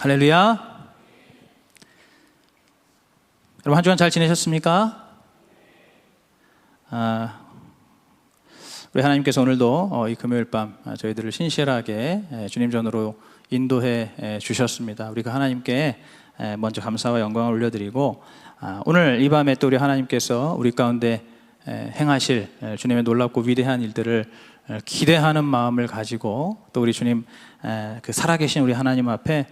할렐루야. 여러분 한 주간 잘 지내셨습니까? 우리 하나님께서 오늘도 이 금요일 밤 저희들을 신실하게 주님 전으로 인도해 주셨습니다. 우리가 하나님께 먼저 감사와 영광을 올려드리고, 오늘 이 밤에 또 우리 하나님께서 우리 가운데 행하실 주님의 놀랍고 위대한 일들을 기대하는 마음을 가지고 또 우리 주님 그 살아계신 우리 하나님 앞에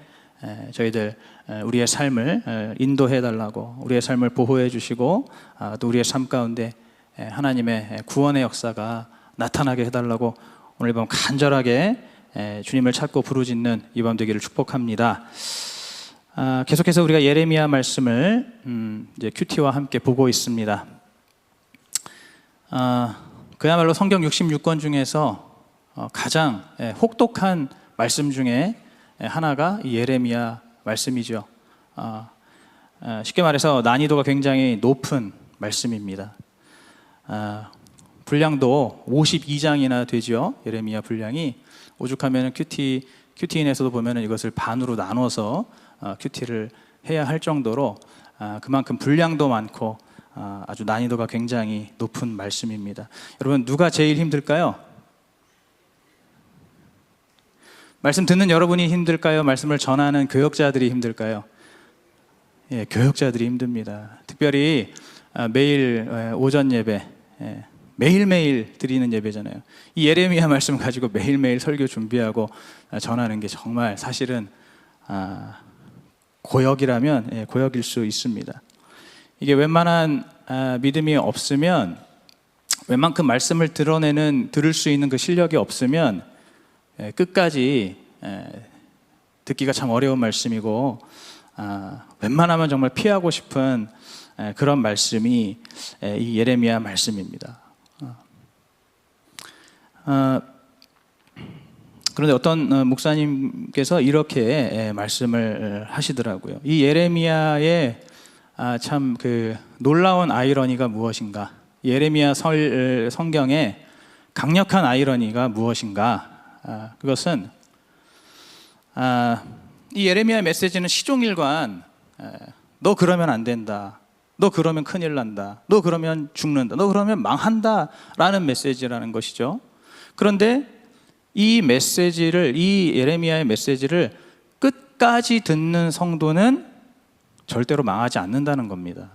저희들 우리의 삶을 인도해 달라고, 우리의 삶을 보호해 주시고 또 우리의 삶 가운데 하나님의 구원의 역사가 나타나게 해달라고 오늘 밤 간절하게 주님을 찾고 부르짖는 이 밤 되기를 축복합니다. 계속해서 우리가 예레미야 말씀을 이제 큐티와 함께 보고 있습니다. 그야말로 성경 66권 중에서 가장 혹독한 말씀 중에 하나가 이 예레미야 말씀이죠. 쉽게 말해서 난이도가 굉장히 높은 말씀입니다. 분량도 52장이나 되죠. 예레미야 분량이 오죽하면 큐티인에서도 보면 이것을 반으로 나눠서 큐티를 해야 할 정도로 그만큼 분량도 많고 아주 난이도가 굉장히 높은 말씀입니다. 여러분, 누가 제일 힘들까요? 말씀 듣는 여러분이 힘들까요? 말씀을 전하는 교역자들이 힘들까요? 예, 교역자들이 힘듭니다. 특별히 매일 오전 예배, 매일매일 드리는 예배잖아요. 이 예레미야 말씀 가지고 매일매일 설교 준비하고 전하는 게 정말 사실은 고역이라면 고역일 수 있습니다. 이게 웬만한 믿음이 없으면, 웬만큼 말씀을 들을 수 있는 그 실력이 없으면 끝까지 듣기가 참 어려운 말씀이고, 웬만하면 정말 피하고 싶은 그런 말씀이 이 예레미야 말씀입니다. 그런데 어떤 목사님께서 이렇게 말씀을 하시더라고요. 이 예레미야의 참 그 놀라운 아이러니가 무엇인가? 예레미야 성경의 강력한 아이러니가 무엇인가? 그것은 이 예레미야의 메시지는 시종일관 너 그러면 안 된다, 너 그러면 큰일 난다, 너 그러면 죽는다, 너 그러면 망한다 라는 메시지라는 것이죠. 그런데 이 예레미야의 메시지를 끝까지 듣는 성도는 절대로 망하지 않는다는 겁니다.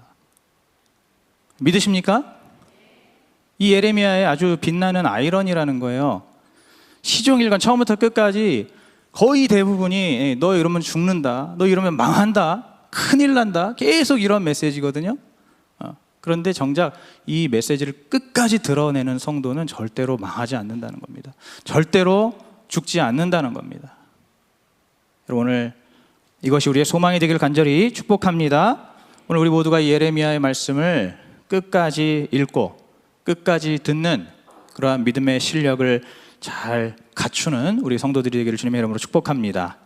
믿으십니까? 이 예레미야의 아주 빛나는 아이러니라는 거예요. 시종일관 처음부터 끝까지 거의 대부분이 너 이러면 죽는다, 너 이러면 망한다, 큰일 난다, 계속 이런 메시지거든요. 그런데 정작 이 메시지를 끝까지 드러내는 성도는 절대로 망하지 않는다는 겁니다. 절대로 죽지 않는다는 겁니다. 여러분, 오늘 이것이 우리의 소망이 되기를 간절히 축복합니다. 오늘 우리 모두가 예레미야의 말씀을 끝까지 읽고 끝까지 듣는 그러한 믿음의 실력을 잘 갖추는 우리 성도들이 되기를 주님의 이름으로 축복합니다.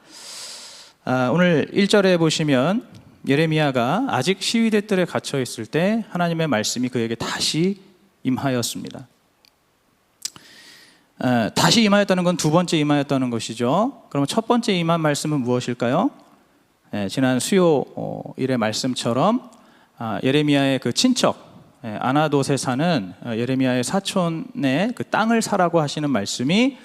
오늘 1절에 보시면 예레미야가 아직 시위대 뜰에 갇혀 있을 때 하나님의 말씀이 그에게 다시 임하였습니다. 다시 임하였다는 건 두 번째 임하였다는 것이죠. 그러면 첫 번째 임한 말씀은 무엇일까요? 지난 수요일의 말씀처럼 예레미야의 그 친척 아나돗에 사는 예레미야의 사촌의 그 땅을 사라고 하시는 말씀이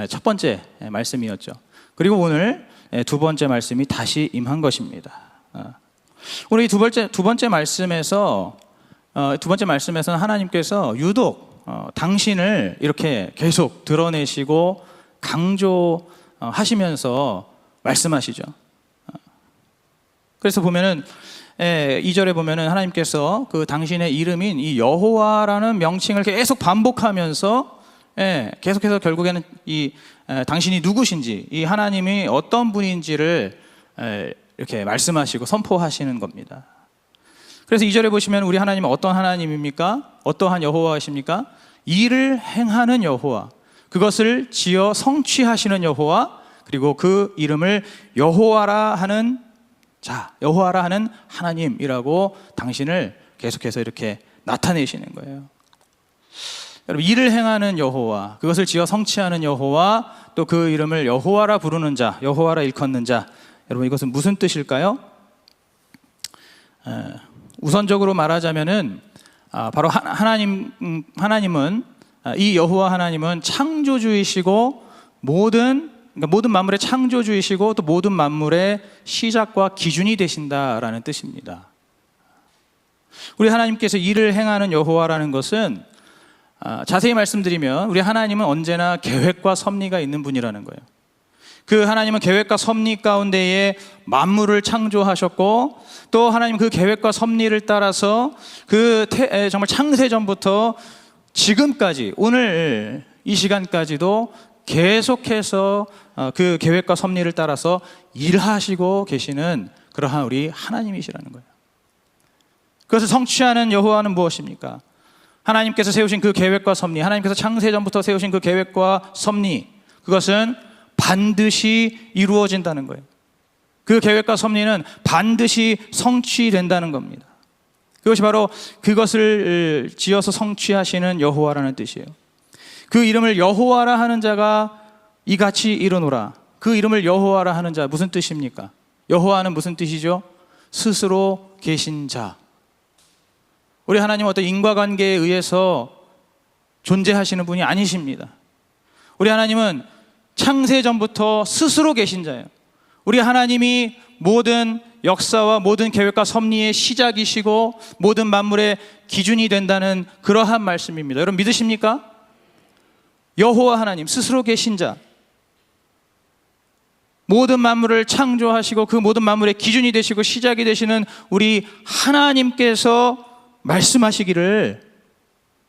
첫 번째 말씀이었죠. 그리고 오늘 두 번째 말씀이 다시 임한 것입니다. 오늘 이 두 번째 말씀에서는 하나님께서 유독 당신을 이렇게 계속 드러내시고 강조하시면서 말씀하시죠. 그래서 보면은 2절에 보면은 하나님께서 그 당신의 이름인 이 여호와라는 명칭을 계속 반복하면서 계속해서 결국에는 이 당신이 누구신지, 이 하나님이 어떤 분인지를 이렇게 말씀하시고 선포하시는 겁니다. 그래서 2절에 보시면 우리 하나님은 어떤 하나님입니까? 어떠한 여호와이십니까? 일을 행하는 여호와, 그것을 지어 성취하시는 여호와, 그리고 그 이름을 여호와라 하는 하나님이라고 당신을 계속해서 이렇게 나타내시는 거예요. 여러분, 일을 행하는 여호와, 그것을 지어 성취하는 여호와, 또 그 이름을 여호와라 부르는 자, 여호와라 일컫는 자, 여러분, 이것은 무슨 뜻일까요? 우선적으로 말하자면은 바로 하나님은 이 여호와 하나님은 창조주이시고 모든 만물의 창조주이시고 또 모든 만물의 시작과 기준이 되신다라는 뜻입니다. 우리 하나님께서 일을 행하는 여호와라는 것은 자세히 말씀드리면 우리 하나님은 언제나 계획과 섭리가 있는 분이라는 거예요. 그 하나님은 계획과 섭리 가운데에 만물을 창조하셨고 또 하나님 그 계획과 섭리를 따라서 정말 창세전부터 지금까지 오늘 이 시간까지도 계속해서 그 계획과 섭리를 따라서 일하시고 계시는 그러한 우리 하나님이시라는 거예요. 그것을 성취하는 여호와는 무엇입니까? 하나님께서 세우신 그 계획과 섭리, 하나님께서 창세전부터 세우신 그 계획과 섭리, 그것은 반드시 이루어진다는 거예요. 그 계획과 섭리는 반드시 성취된다는 겁니다. 그것이 바로 그것을 지어서 성취하시는 여호와라는 뜻이에요. 그 이름을 여호와라 하는 자가 이같이 이르노라. 그 이름을 여호와라 하는 자, 무슨 뜻입니까? 여호와는 무슨 뜻이죠? 스스로 계신 자. 우리 하나님은 어떤 인과관계에 의해서 존재하시는 분이 아니십니다. 우리 하나님은 창세전부터 스스로 계신 자예요. 우리 하나님이 모든 역사와 모든 계획과 섭리의 시작이시고 모든 만물의 기준이 된다는 그러한 말씀입니다. 여러분 믿으십니까? 여호와 하나님 스스로 계신 자, 모든 만물을 창조하시고 그 모든 만물의 기준이 되시고 시작이 되시는 우리 하나님께서 말씀하시기를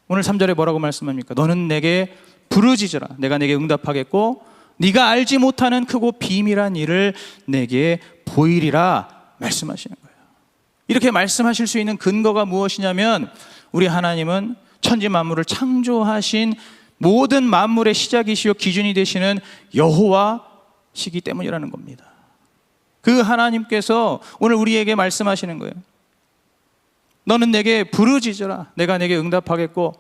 오늘 3절에 뭐라고 말씀합니까? 너는 내게 부르짖으라. 내가 내게 응답하겠고 네가 알지 못하는 크고 비밀한 일을 내게 보이리라 말씀하시는 거예요. 이렇게 말씀하실 수 있는 근거가 무엇이냐면 우리 하나님은 천지 만물을 창조하신 모든 만물의 시작이시요 기준이 되시는 여호와시기 때문이라는 겁니다. 그 하나님께서 오늘 우리에게 말씀하시는 거예요. 너는 내게 부르짖으라. 내가 내게 응답하겠고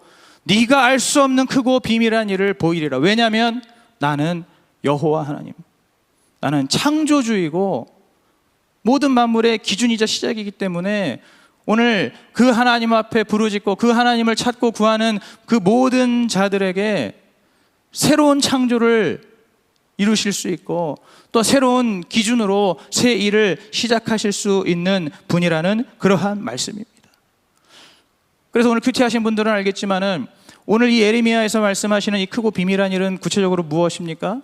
네가 알 수 없는 크고 비밀한 일을 보이리라. 왜냐하면 나는 여호와 하나님, 나는 창조주이고 모든 만물의 기준이자 시작이기 때문에 오늘 그 하나님 앞에 부르짖고 그 하나님을 찾고 구하는 그 모든 자들에게 새로운 창조를 이루실 수 있고 또 새로운 기준으로 새 일을 시작하실 수 있는 분이라는 그러한 말씀입니다. 그래서 오늘 큐티하신 분들은 알겠지만은 오늘 이 예레미야에서 말씀하시는 이 크고 비밀한 일은 구체적으로 무엇입니까?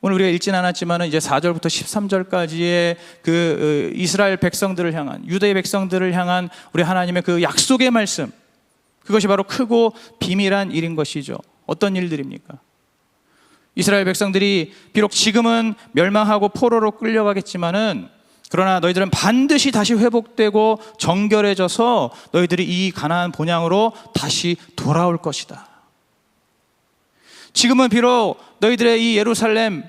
오늘 우리가 읽진 않았지만은 이제 4절부터 13절까지의 그 이스라엘 백성들을 향한, 유대의 백성들을 향한 우리 하나님의 그 약속의 말씀, 그것이 바로 크고 비밀한 일인 것이죠. 어떤 일들입니까? 이스라엘 백성들이 비록 지금은 멸망하고 포로로 끌려가겠지만은 그러나 너희들은 반드시 다시 회복되고 정결해져서 너희들이 이 가나안 본향으로 다시 돌아올 것이다. 지금은 비록 너희들의 이 예루살렘,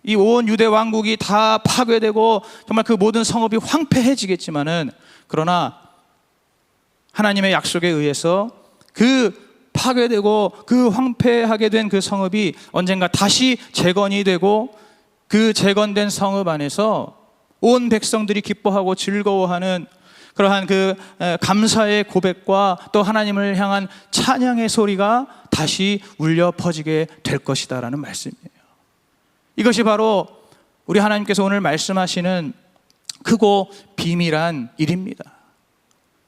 이 온 유대 왕국이 다 파괴되고 정말 그 모든 성읍이 황폐해지겠지만은 그러나 하나님의 약속에 의해서 그 파괴되고 그 황폐하게 된 그 성읍이 언젠가 다시 재건이 되고 그 재건된 성읍 안에서 온 백성들이 기뻐하고 즐거워하는 그러한 그 감사의 고백과 또 하나님을 향한 찬양의 소리가 다시 울려 퍼지게 될 것이다라는 말씀이에요. 이것이 바로 우리 하나님께서 오늘 말씀하시는 크고 비밀한 일입니다.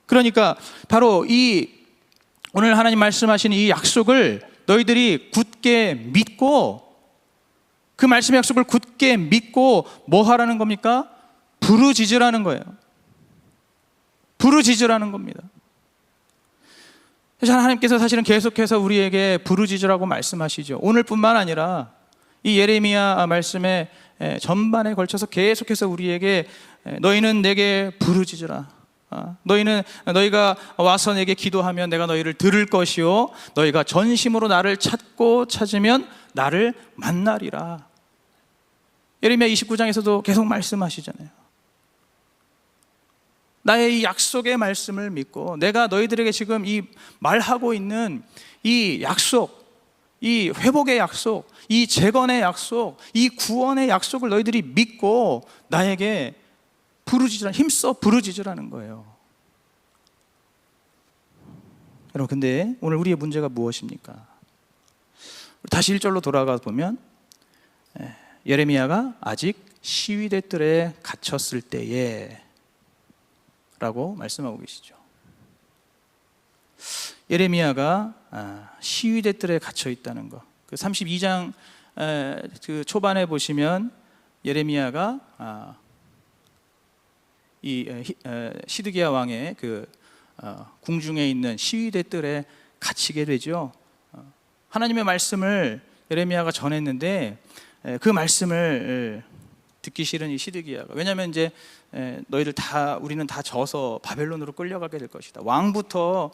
그러니까 바로 이 오늘 하나님 말씀하시는 이 약속을 너희들이 굳게 믿고 그 말씀의 약속을 굳게 믿고 뭐 하라는 겁니까? 부르짖으라는 거예요. 부르짖으라는 겁니다. 하나님께서 사실은 계속해서 우리에게 부르짖으라고 말씀하시죠. 오늘뿐만 아니라 이 예레미야 말씀의 전반에 걸쳐서 계속해서 우리에게 너희는 내게 부르짖으라. 너희가 와서 내게 기도하면 내가 너희를 들을 것이요 너희가 전심으로 나를 찾으면 나를 만나리라. 예레미야 29장에서도 계속 말씀하시잖아요. 나의 이 약속의 말씀을 믿고 내가 너희들에게 지금 이 말하고 있는 이 약속, 이 회복의 약속, 이 재건의 약속, 이 구원의 약속을 너희들이 믿고 나에게 힘써 부르짖으라는 거예요. 여러분, 근데 오늘 우리의 문제가 무엇입니까? 다시 1절로 돌아가 보면 예레미야가 아직 시위대 뜰에 갇혔을 때에 라고 말씀하고 계시죠. 예레미야가 시위대 뜰에 갇혀 있다는 것. 그 32장 그 초반에 보시면 예레미야가 이 시드기야 왕의 그 궁중에 있는 시위대 뜰에 갇히게 되죠. 하나님의 말씀을 예레미야가 전했는데 그 말씀을 듣기 싫은 이 시드기야가, 왜냐하면 이제 우리는 다 져서 바벨론으로 끌려가게 될 것이다. 왕부터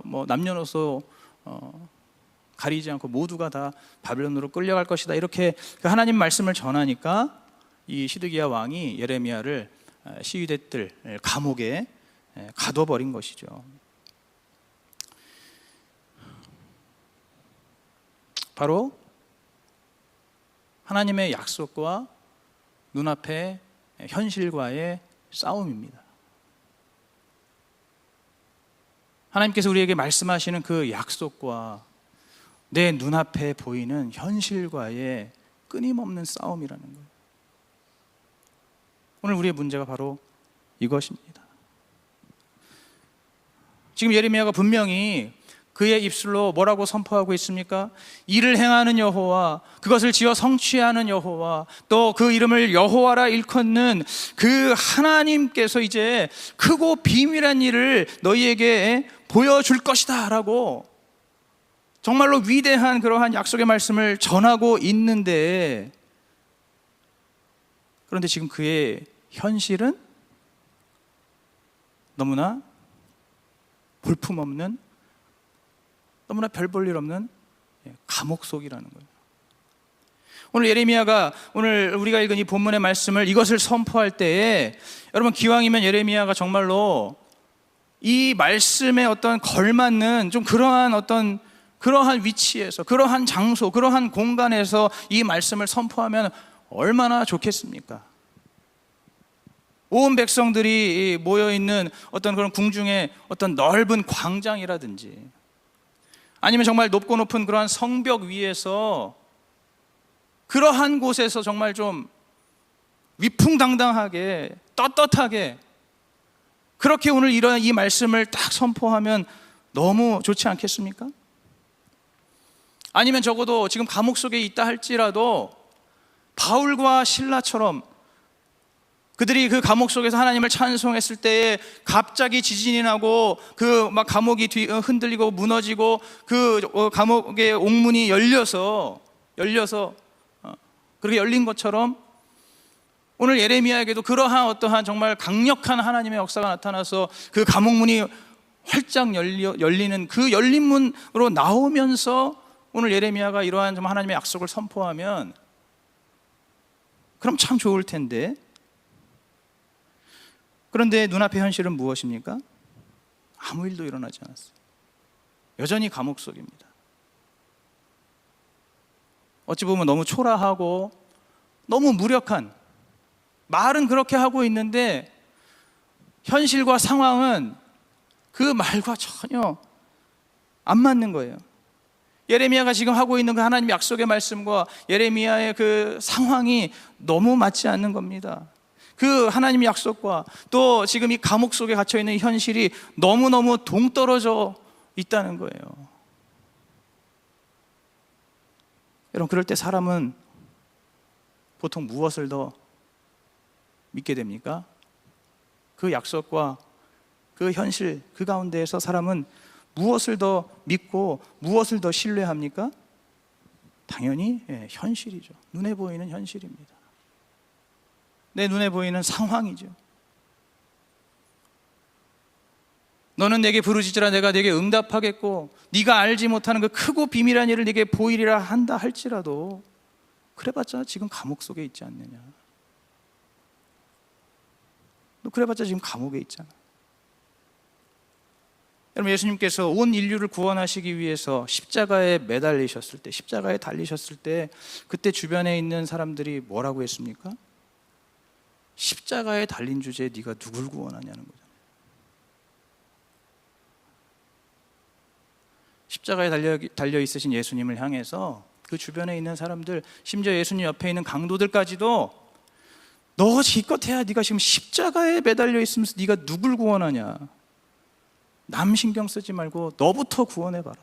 뭐 남녀노소 가리지 않고 모두가 다 바벨론으로 끌려갈 것이다. 이렇게 그 하나님 말씀을 전하니까 이 시드기야 왕이 예레미야를 시위대 뜰 감옥에 가둬버린 것이죠. 바로 하나님의 약속과 눈앞의 현실과의 싸움입니다. 하나님께서 우리에게 말씀하시는 그 약속과 내 눈앞에 보이는 현실과의 끊임없는 싸움이라는 거예요. 오늘 우리의 문제가 바로 이것입니다. 지금 예레미야가 분명히 그의 입술로 뭐라고 선포하고 있습니까? 이를 행하는 여호와, 그것을 지어 성취하는 여호와, 또 그 이름을 여호와라 일컫는 그 하나님께서 이제 크고 비밀한 일을 너희에게 보여줄 것이다 라고 정말로 위대한 그러한 약속의 말씀을 전하고 있는데, 그런데 지금 그의 현실은 너무나 볼품없는, 너무나 별 볼 일 없는 감옥 속이라는 거예요. 오늘 예레미야가 오늘 우리가 읽은 이 본문의 말씀을 이것을 선포할 때에 여러분, 기왕이면 예레미야가 정말로 이 말씀에 어떤 걸맞는 좀 그러한 위치에서, 그러한 장소, 그러한 공간에서 이 말씀을 선포하면 얼마나 좋겠습니까? 온 백성들이 모여있는 어떤 그런 궁중의 어떤 넓은 광장이라든지, 아니면 정말 높고 높은 그러한 성벽 위에서, 그러한 곳에서 정말 좀 위풍당당하게 떳떳하게 그렇게 오늘 이런 이 말씀을 딱 선포하면 너무 좋지 않겠습니까? 아니면 적어도 지금 감옥 속에 있다 할지라도 바울과 실라처럼 그들이 그 감옥 속에서 하나님을 찬송했을 때에 갑자기 지진이 나고 그 막 감옥이 흔들리고 무너지고 그 감옥의 옥문이 열려서 그렇게 열린 것처럼 오늘 예레미야에게도 그러한 어떠한 정말 강력한 하나님의 역사가 나타나서 그 감옥문이 활짝 열리는 그 열린 문으로 나오면서 오늘 예레미야가 이러한 좀 하나님의 약속을 선포하면 그럼 참 좋을 텐데, 그런데 눈앞의 현실은 무엇입니까? 아무 일도 일어나지 않았어요. 여전히 감옥 속입니다. 어찌 보면 너무 초라하고 너무 무력한, 말은 그렇게 하고 있는데 현실과 상황은 그 말과 전혀 안 맞는 거예요. 예레미야가 지금 하고 있는 그 하나님의 약속의 말씀과 예레미야의 그 상황이 너무 맞지 않는 겁니다. 그 하나님의 약속과 또 지금 이 감옥 속에 갇혀 있는 현실이 너무너무 동떨어져 있다는 거예요. 여러분, 그럴 때 사람은 보통 무엇을 더 믿게 됩니까? 그 약속과 그 현실, 그 가운데에서 사람은 무엇을 더 믿고 무엇을 더 신뢰합니까? 당연히 현실이죠. 눈에 보이는 현실입니다. 내 눈에 보이는 상황이죠. 너는 내게 부르짖으라 내가 내게 응답하겠고, 네가 알지 못하는 그 크고 비밀한 일을 네게 보이리라 한다 할지라도 그래봤자 지금 감옥 속에 있지 않느냐. 너 그래봤자 지금 감옥에 있잖아. 여러분, 예수님께서 온 인류를 구원하시기 위해서 십자가에 매달리셨을 때, 십자가에 달리셨을 때, 그때 주변에 있는 사람들이 뭐라고 했습니까? 십자가에 달린 주제에 네가 누굴 구원하냐는 거잖아요. 십자가에 달려 있으신 예수님을 향해서 그 주변에 있는 사람들, 심지어 예수님 옆에 있는 강도들까지도 너 기껏해야 네가 지금 십자가에 매달려 있으면서 네가 누굴 구원하냐, 남 신경 쓰지 말고 너부터 구원해봐라,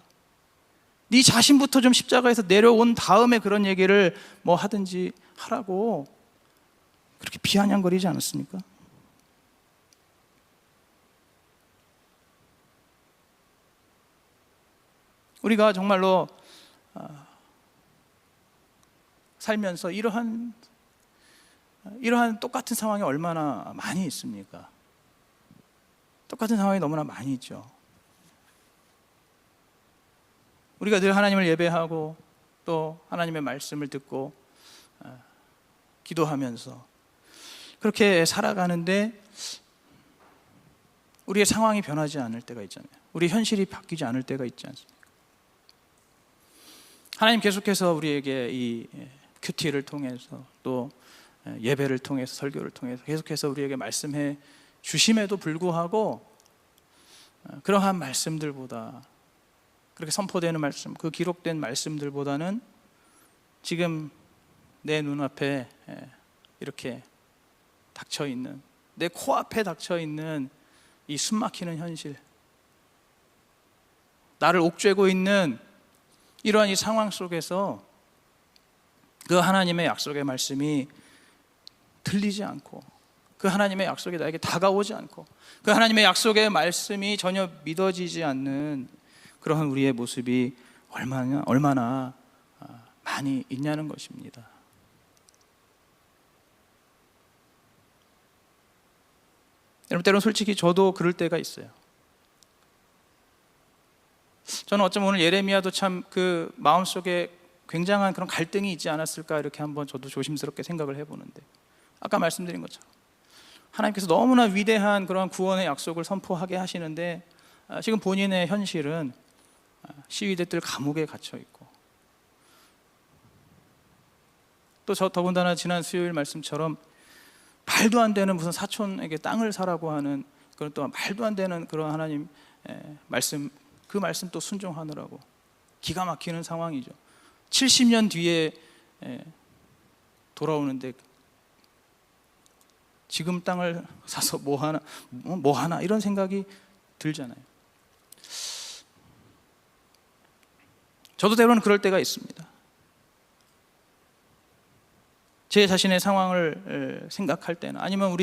네 자신부터 좀 십자가에서 내려온 다음에 그런 얘기를 뭐 하든지 하라고 그렇게 비아냥거리지 않았습니까? 우리가 정말로 살면서 이러한 똑같은 상황이 얼마나 많이 있습니까? 똑같은 상황이 너무나 많이 있죠. 우리가 늘 하나님을 예배하고 또 하나님의 말씀을 듣고 기도하면서 그렇게 살아가는데 우리의 상황이 변하지 않을 때가 있잖아요. 우리 현실이 바뀌지 않을 때가 있지 않습니까? 하나님 계속해서 우리에게 이 큐티를 통해서 또 예배를 통해서 설교를 통해서 계속해서 우리에게 말씀해 주심에도 불구하고 그러한 말씀들보다, 그렇게 선포되는 말씀, 그 기록된 말씀들보다는 지금 내 눈앞에 이렇게 닥쳐있는, 내 코앞에 닥쳐있는 이 숨막히는 현실, 나를 옥죄고 있는 이러한 이 상황 속에서 그 하나님의 약속의 말씀이 들리지 않고, 그 하나님의 약속이 나에게 다가오지 않고, 그 하나님의 약속의 말씀이 전혀 믿어지지 않는 그러한 우리의 모습이 얼마나 많이 있냐는 것입니다. 여러분, 때로는 솔직히 저도 그럴 때가 있어요. 저는 어쩌면 오늘 예레미야도 참 그 마음속에 굉장한 그런 갈등이 있지 않았을까, 이렇게 한번 저도 조심스럽게 생각을 해보는데, 아까 말씀드린 것처럼 하나님께서 너무나 위대한 그런 구원의 약속을 선포하게 하시는데 지금 본인의 현실은 시위대들 감옥에 갇혀 있고, 또 더군다나 지난 수요일 말씀처럼 말도 안 되는 무슨 사촌에게 땅을 사라고 하는 그런, 또 말도 안 되는 그런 하나님 말씀, 그 말씀 또 순종하느라고 기가 막히는 상황이죠. 70년 뒤에 돌아오는데 지금 땅을 사서 뭐 하나 이런 생각이 들잖아요. 저도 때로는 그럴 때가 있습니다. 제 자신의 상황을 생각할 때는, 아니면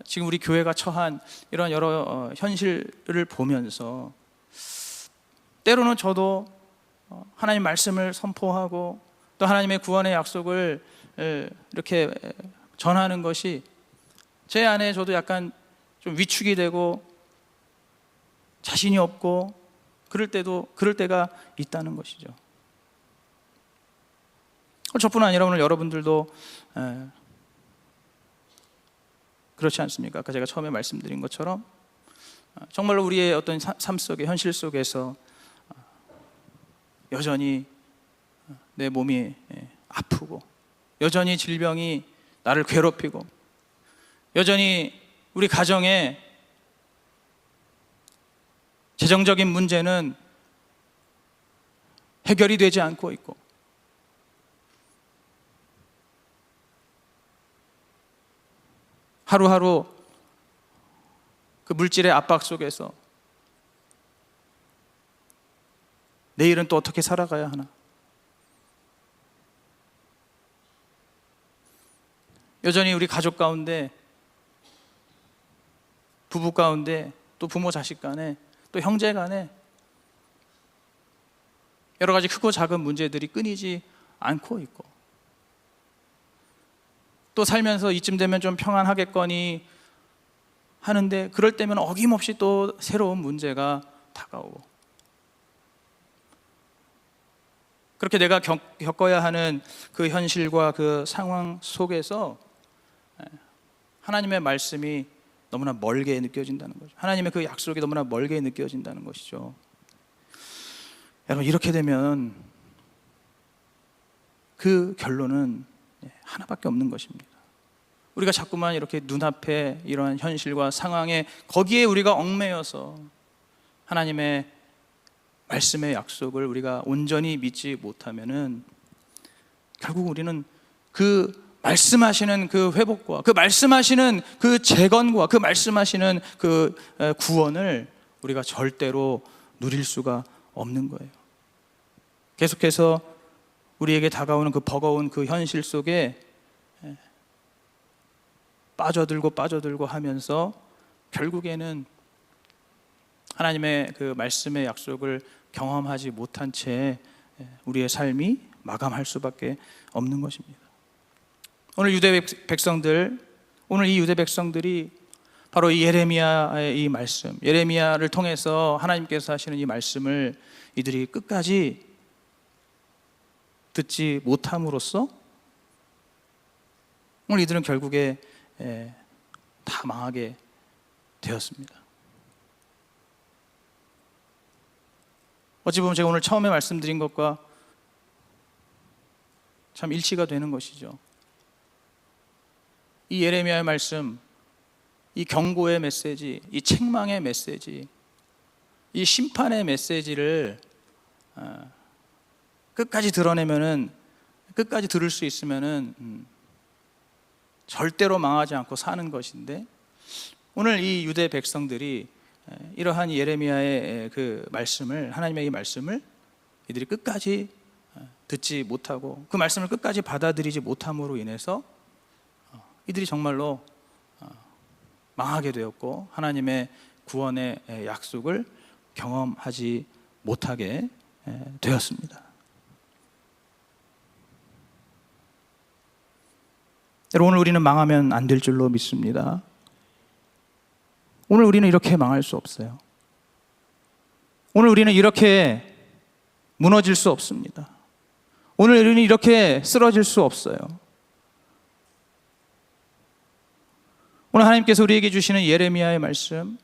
지금 우리 교회가 처한 이런 여러 현실을 보면서 때로는 저도 하나님 말씀을 선포하고 또 하나님의 구원의 약속을 이렇게 전하는 것이 제 안에 저도 약간 좀 위축이 되고 자신이 없고 그럴 때가 있다는 것이죠. 저뿐 아니라 오늘 여러분들도 그렇지 않습니까? 아까 제가 처음에 말씀드린 것처럼 정말로 우리의 어떤 삶 속에, 현실 속에서 여전히 내 몸이 아프고, 여전히 질병이 나를 괴롭히고, 여전히 우리 가정에 재정적인 문제는 해결이 되지 않고 있고, 하루하루 그 물질의 압박 속에서 내일은 또 어떻게 살아가야 하나, 여전히 우리 가족 가운데, 부부 가운데, 또 부모 자식 간에, 또 형제 간에 여러 가지 크고 작은 문제들이 끊이지 않고 있고, 또 살면서 이쯤 되면 좀 평안하겠거니 하는데 그럴 때면 어김없이 또 새로운 문제가 다가오고, 그렇게 내가 겪어야 하는 그 현실과 그 상황 속에서 하나님의 말씀이 너무나 멀게 느껴진다는 거죠. 하나님의 그 약속이 너무나 멀게 느껴진다는 것이죠. 여러분, 이렇게 되면 그 결론은 하나밖에 없는 것입니다. 우리가 자꾸만 이렇게 눈앞에 이러한 현실과 상황에 거기에 우리가 얽매여서 하나님의 말씀의 약속을 우리가 온전히 믿지 못하면은 결국 우리는 그 말씀하시는 그 회복과 그 말씀하시는 그 재건과 그 말씀하시는 그 구원을 우리가 절대로 누릴 수가 없는 거예요. 계속해서 우리에게 다가오는 그 버거운 그 현실 속에 빠져들고 하면서 결국에는 하나님의 그 말씀의 약속을 경험하지 못한 채 우리의 삶이 마감할 수밖에 없는 것입니다. 오늘 이 유대 백성들이 바로 이 예레미야의 이 말씀, 예레미야를 통해서 하나님께서 하시는 이 말씀을 이들이 끝까지 듣지 못함으로써 오늘 이들은 결국에 다 망하게 되었습니다. 어찌 보면 제가 오늘 처음에 말씀드린 것과 참 일치가 되는 것이죠. 이 예레미야의 말씀, 이 경고의 메시지, 이 책망의 메시지, 이 심판의 메시지를 끝까지 드러내면은, 끝까지 들을 수 있으면은 절대로 망하지 않고 사는 것인데, 오늘 이 유대 백성들이 이러한 예레미야의 그 말씀을, 하나님의 이 말씀을 이들이 끝까지 듣지 못하고 그 말씀을 끝까지 받아들이지 못함으로 인해서 이들이 정말로 망하게 되었고 하나님의 구원의 약속을 경험하지 못하게 되었습니다. 여러분, 오늘 우리는 망하면 안 될 줄로 믿습니다. 오늘 우리는 이렇게 망할 수 없어요. 오늘 우리는 이렇게 무너질 수 없습니다. 오늘 우리는 이렇게 쓰러질 수 없어요. 오늘 하나님께서 우리에게 주시는 예레미야의 말씀,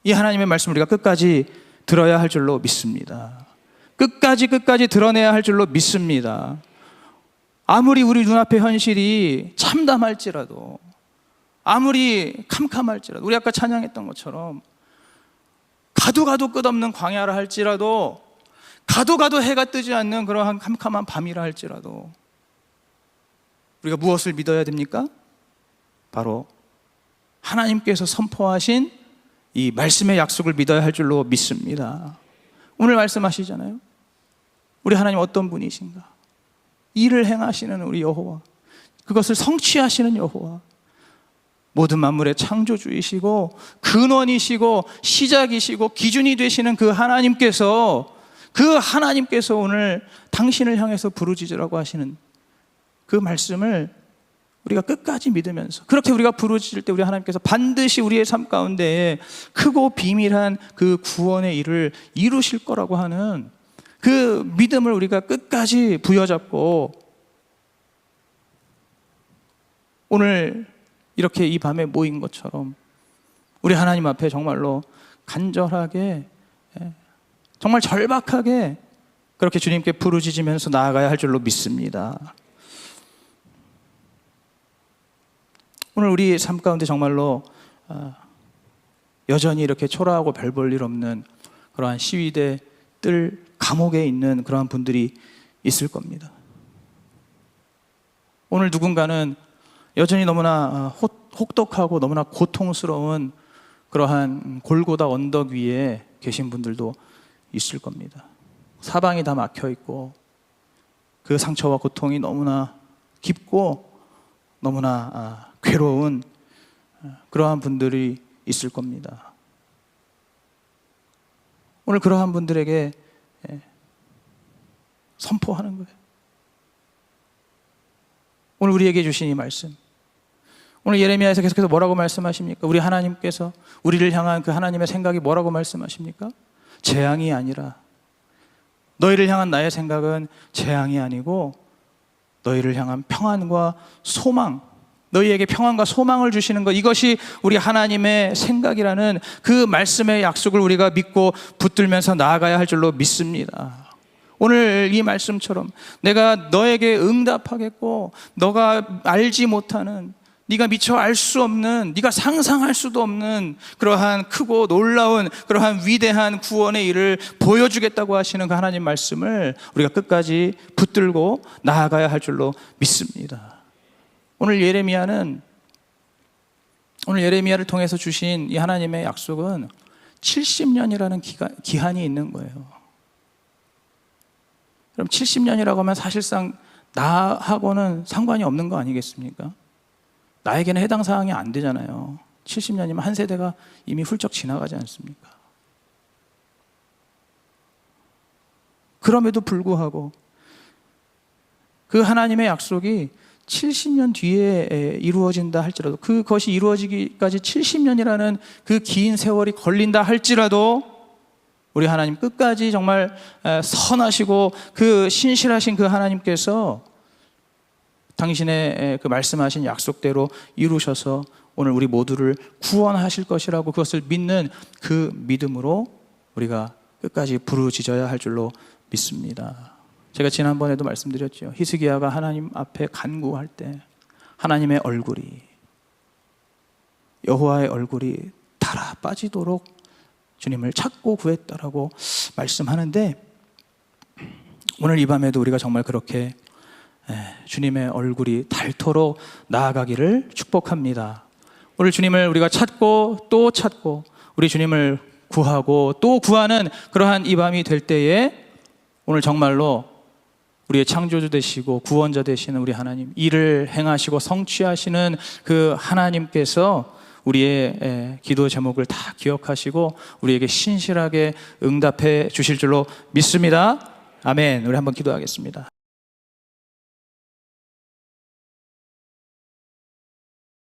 이 하나님의 말씀을 우리가 끝까지 들어야 할 줄로 믿습니다. 끝까지 드러내야 할 줄로 믿습니다. 아무리 우리 눈앞의 현실이 참담할지라도, 아무리 캄캄할지라도, 우리 아까 찬양했던 것처럼 가도 끝없는 광야라 할지라도, 가도 해가 뜨지 않는 그러한 캄캄한 밤이라 할지라도 우리가 무엇을 믿어야 됩니까? 바로 하나님께서 선포하신 이 말씀의 약속을 믿어야 할 줄로 믿습니다. 오늘 말씀하시잖아요. 우리 하나님 어떤 분이신가? 일을 행하시는 우리 여호와, 그것을 성취하시는 여호와, 모든 만물의 창조주이시고 근원이시고 시작이시고 기준이 되시는 그 하나님께서 오늘 당신을 향해서 부르짖으라고 하시는 그 말씀을 우리가 끝까지 믿으면서, 그렇게 우리가 부르짖을 때 우리 하나님께서 반드시 우리의 삶 가운데 크고 비밀한 그 구원의 일을 이루실 거라고 하는 그 믿음을 우리가 끝까지 부여잡고, 오늘 이렇게 이 밤에 모인 것처럼 우리 하나님 앞에 정말로 간절하게, 정말 절박하게 그렇게 주님께 부르짖으면서 나아가야 할 줄로 믿습니다. 오늘 우리 삶 가운데 정말로 여전히 이렇게 초라하고 별 볼 일 없는 그러한 시위대 뜰 감옥에 있는 그러한 분들이 있을 겁니다. 오늘 누군가는 여전히 너무나 혹독하고 너무나 고통스러운 그러한 골고다 언덕 위에 계신 분들도 있을 겁니다. 사방이 다 막혀 있고 그 상처와 고통이 너무나 깊고 너무나 괴로운 그러한 분들이 있을 겁니다. 오늘 그러한 분들에게 선포하는 거예요. 오늘 우리에게 주신 이 말씀, 오늘 예레미야에서 계속해서 뭐라고 말씀하십니까? 우리 하나님께서 우리를 향한 그 하나님의 생각이 뭐라고 말씀하십니까? 재앙이 아니라, 너희를 향한 나의 생각은 재앙이 아니고 너희를 향한 평안과 소망, 너희에게 평안과 소망을 주시는 것, 이것이 우리 하나님의 생각이라는 그 말씀의 약속을 우리가 믿고 붙들면서 나아가야 할 줄로 믿습니다. 오늘 이 말씀처럼 내가 너에게 응답하겠고, 너가 알지 못하는, 네가 미처 알 수 없는, 네가 상상할 수도 없는 그러한 크고 놀라운 그러한 위대한 구원의 일을 보여주겠다고 하시는 그 하나님 말씀을 우리가 끝까지 붙들고 나아가야 할 줄로 믿습니다. 오늘 예레미야를 통해서 주신 이 하나님의 약속은 70년이라는 기한이 있는 거예요. 그럼 70년이라고 하면 사실상 나하고는 상관이 없는 거 아니겠습니까? 나에게는 해당 사항이 안 되잖아요. 70년이면 한 세대가 이미 훌쩍 지나가지 않습니까? 그럼에도 불구하고 그 하나님의 약속이 70년 뒤에 이루어진다 할지라도, 그것이 이루어지기까지 70년이라는 그 긴 세월이 걸린다 할지라도 우리 하나님 끝까지 정말 선하시고 그 신실하신 그 하나님께서 당신의 그 말씀하신 약속대로 이루셔서 오늘 우리 모두를 구원하실 것이라고, 그것을 믿는 그 믿음으로 우리가 끝까지 부르짖어야 할 줄로 믿습니다. 제가 지난번에도 말씀드렸죠. 히스기야가 하나님 앞에 간구할 때 하나님의 얼굴이, 여호와의 얼굴이 달아 빠지도록 주님을 찾고 구했다라고 말씀하는데, 오늘 이 밤에도 우리가 정말 그렇게 주님의 얼굴이 닳도록 나아가기를 축복합니다. 오늘 주님을 우리가 찾고 또 찾고 우리 주님을 구하고 또 구하는 그러한 이 밤이 될 때에 오늘 정말로 우리의 창조주 되시고 구원자 되시는 우리 하나님, 일을 행하시고 성취하시는 그 하나님께서 우리의 기도 제목을 다 기억하시고 우리에게 신실하게 응답해 주실 줄로 믿습니다. 아멘. 우리 한번 기도하겠습니다.